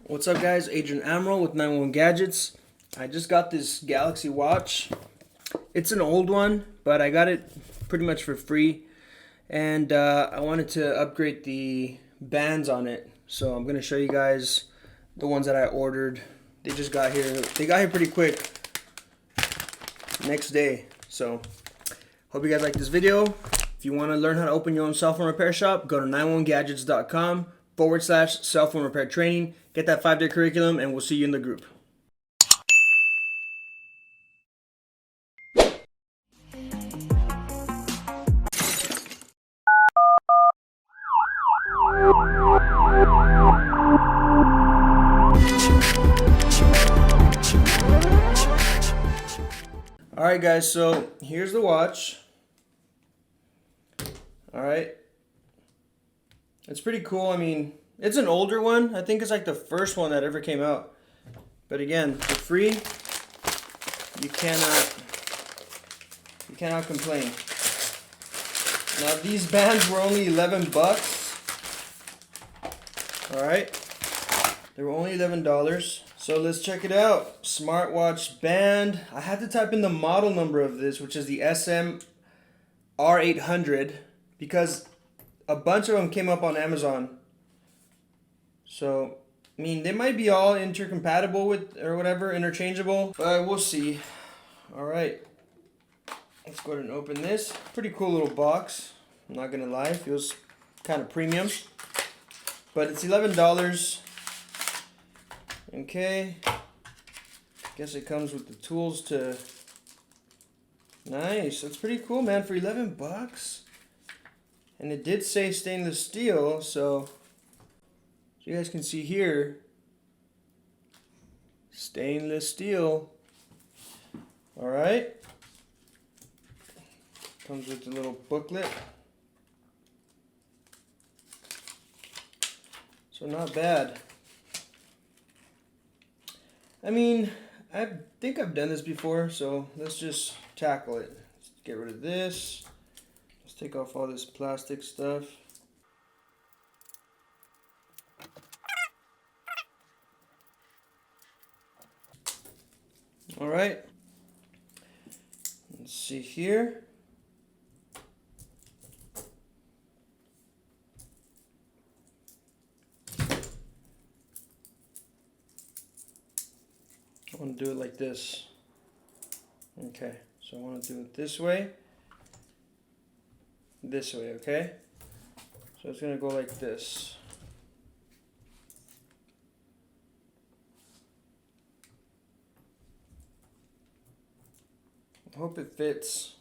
What's up guys, Agent Admiral with 911 Gadgets. I just got this Galaxy watch. It's an old one, but I got it pretty much for free. And I wanted to upgrade the bands on it. So I'm going to show you guys the ones that I ordered. They just got here. They got here pretty quick. Next day. So hope you guys like this video. If you want to learn how to open your own cell phone repair shop, go to 911gadgets.com/cell phone repair training. Get that 5-day curriculum, and we'll see you in the group. Alright guys, so here's the watch. Alright. It's pretty cool. I mean, it's an older one. I think it's like the first one that ever came out. But again, for free, you cannot complain. Now these bands were only 11 bucks. Alright. They were only $11. So let's check it out. Smartwatch band. I had to type in the model number of this, which is the SM-R800, because a bunch of them came up on Amazon. So, I mean, they might be all intercompatible with, or whatever, interchangeable, but we'll see. Alright. Let's go ahead and open this. Pretty cool little box. I'm not gonna lie, feels kind of premium. But it's $11. Okay. Guess it comes with the tools to... Nice. That's pretty cool, man, for 11 bucks. And it did say stainless steel, so you guys can see here, stainless steel. Alright. Comes with a little booklet. So not bad. I mean, I think I've done this before, so let's just tackle it. Let's get rid of this. Let's take off all this plastic stuff. Alright. Let's see here. I want to do it like this. Okay, so I want to do it this way. This way, okay? So it's going to go like this. I hope it fits.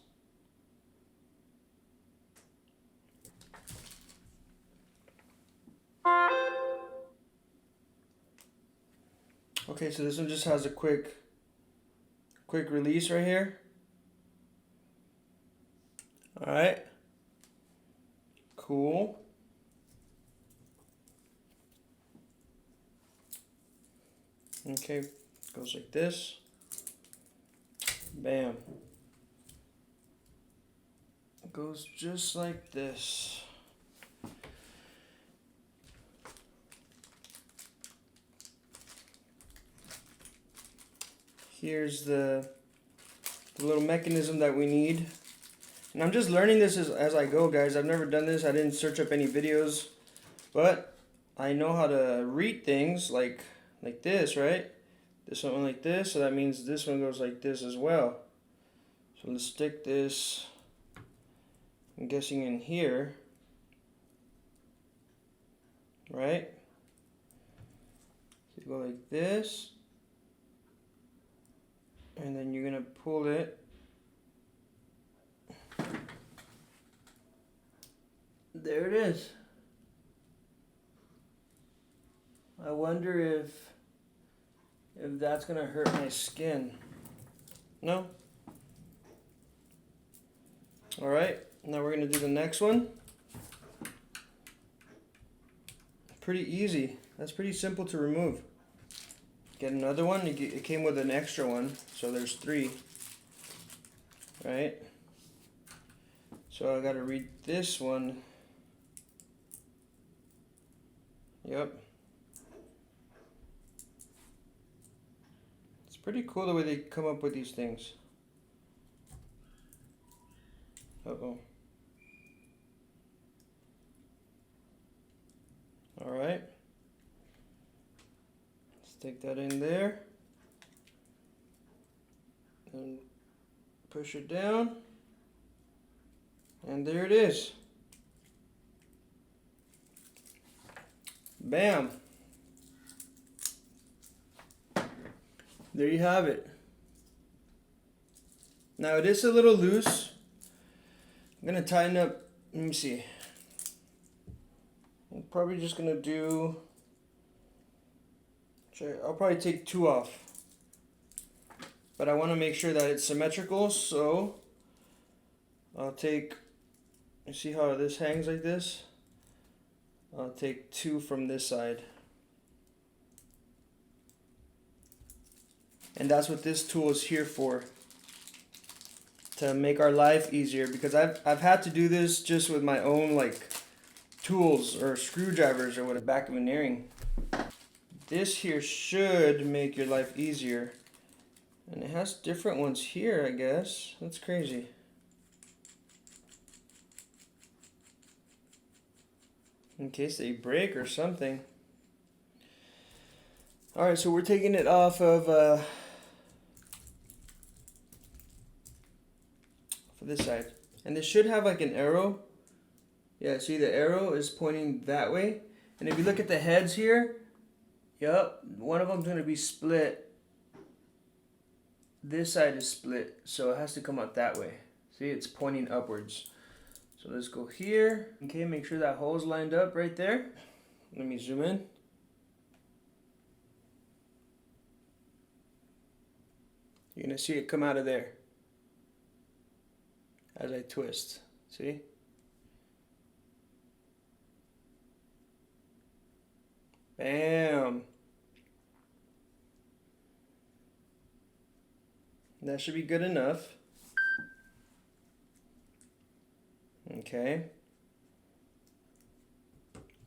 Okay, so this one just has a quick release right here. Alright. Cool. Okay, goes like this. Bam. It goes just like this. Here's the little mechanism that we need. And I'm just learning this as I go, guys. I've never done this. I didn't search up any videos. But I know how to read things like this, right? This one like this. So that means this one goes like this as well. So let's stick this, I'm guessing, in here. Right? So you go like this. And then you're going to pull it. There it is. I wonder if that's going to hurt my skin. No? Alright, now we're going to do the next one. Pretty easy. That's pretty simple to remove. Get another one. It came with an extra one, so there's 3. Right? So I gotta read this one. Yep. pretty cool the way they come up with these things. Uh-oh. All right. Let's take that in there. And push it down. And there it is. Bam. There you have it. Now it is a little loose. I'm gonna tighten up, let me see. I'm probably just gonna do, I'll probably take 2 off. But I wanna make sure that it's symmetrical, so I'll take, you see how this hangs like this? I'll take 2 from this side. And that's what this tool is here for. To make our life easier, because I've had to do this just with my own like tools or screwdrivers or whatever back of an earring. This here should make your life easier. And it has different ones here, I guess. That's crazy. In case they break or something. Alright, so we're taking it off of for this side. And this should have like an arrow. Yeah, see the arrow is pointing that way. And if you look at the heads here, yep, one of them's going to be split. This side is split, so it has to come out that way. See, it's pointing upwards. So let's go here. Okay, make sure that hole's lined up right there. Let me zoom in. You're going to see it come out of there as I twist. See? Bam! That should be good enough. Okay.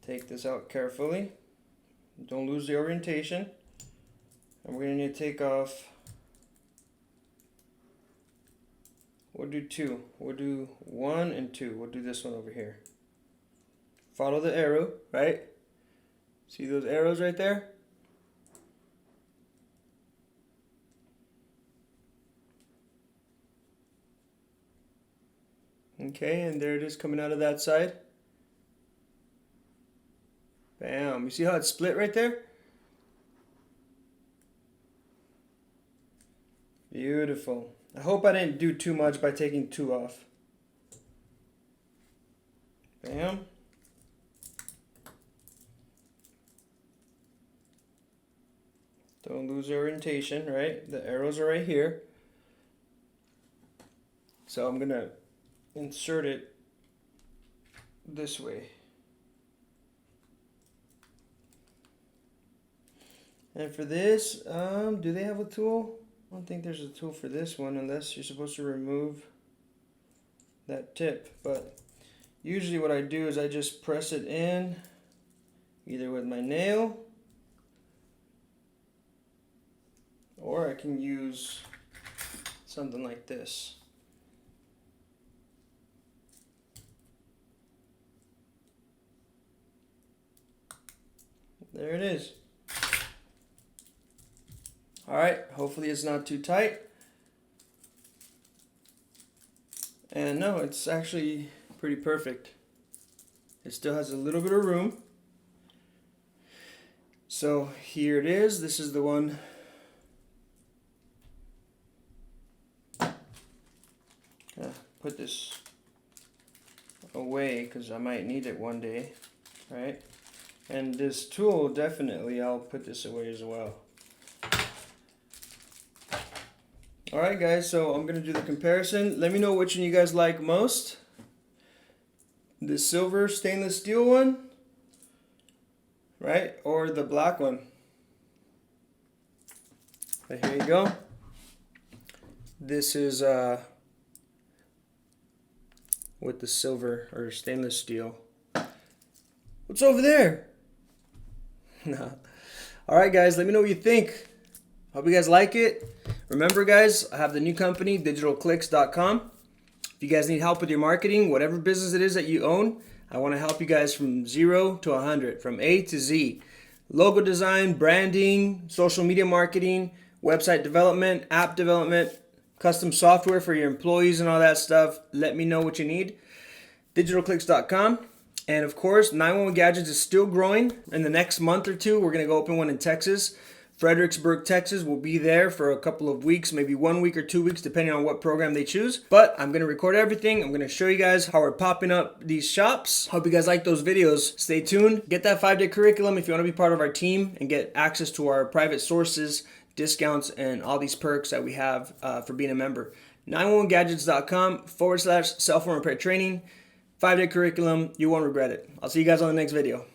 Take this out carefully. Don't lose the orientation. And we're going to need to take off. We'll do 2. We'll do 1 and 2. We'll do this one over here. Follow the arrow, right? See those arrows right there? Okay, and there it is coming out of that side. Bam. You see how it's split right there? Beautiful. I hope I didn't do too much by taking 2 off. Bam. Don't lose orientation, right? The arrows are right here. So I'm gonna insert it this way. And for this, do they have a tool? I don't think there's a tool for this one unless you're supposed to remove that tip. But usually what I do is I just press it in either with my nail, or I can use something like this. There it is. All right, hopefully it's not too tight. And no, it's actually pretty perfect. It still has a little bit of room. So here it is. This is the one. Put this away because I might need it one day, right? And this tool, definitely, I'll put this away as well. Alright guys, so I'm going to do the comparison. Let me know which one you guys like most. The silver stainless steel one, right? Or the black one. But here you go. This is with the silver or stainless steel. What's over there? No. Alright guys, let me know what you think. Hope you guys like it. Remember, guys, I have the new company, digitalclicks.com. If you guys need help with your marketing, whatever business it is that you own, I want to help you guys from 0 to 100, from A to Z. Logo design, branding, social media marketing, website development, app development, custom software for your employees and all that stuff. Let me know what you need. Digitalclicks.com. And of course, 911 Gadgets is still growing. In the next month or two, we're going to go open one in Texas. Fredericksburg, Texas will be there for a couple of weeks, maybe 1 week or 2 weeks, depending on what program they choose. But I'm going to record everything. I'm going to show you guys how we're popping up these shops. Hope you guys like those videos. Stay tuned. Get that 5-day curriculum if you want to be part of our team and get access to our private sources, discounts, and all these perks that we have for being a member. 911gadgets.com/cell phone repair training. 5-day curriculum. You won't regret it. I'll see you guys on the next video.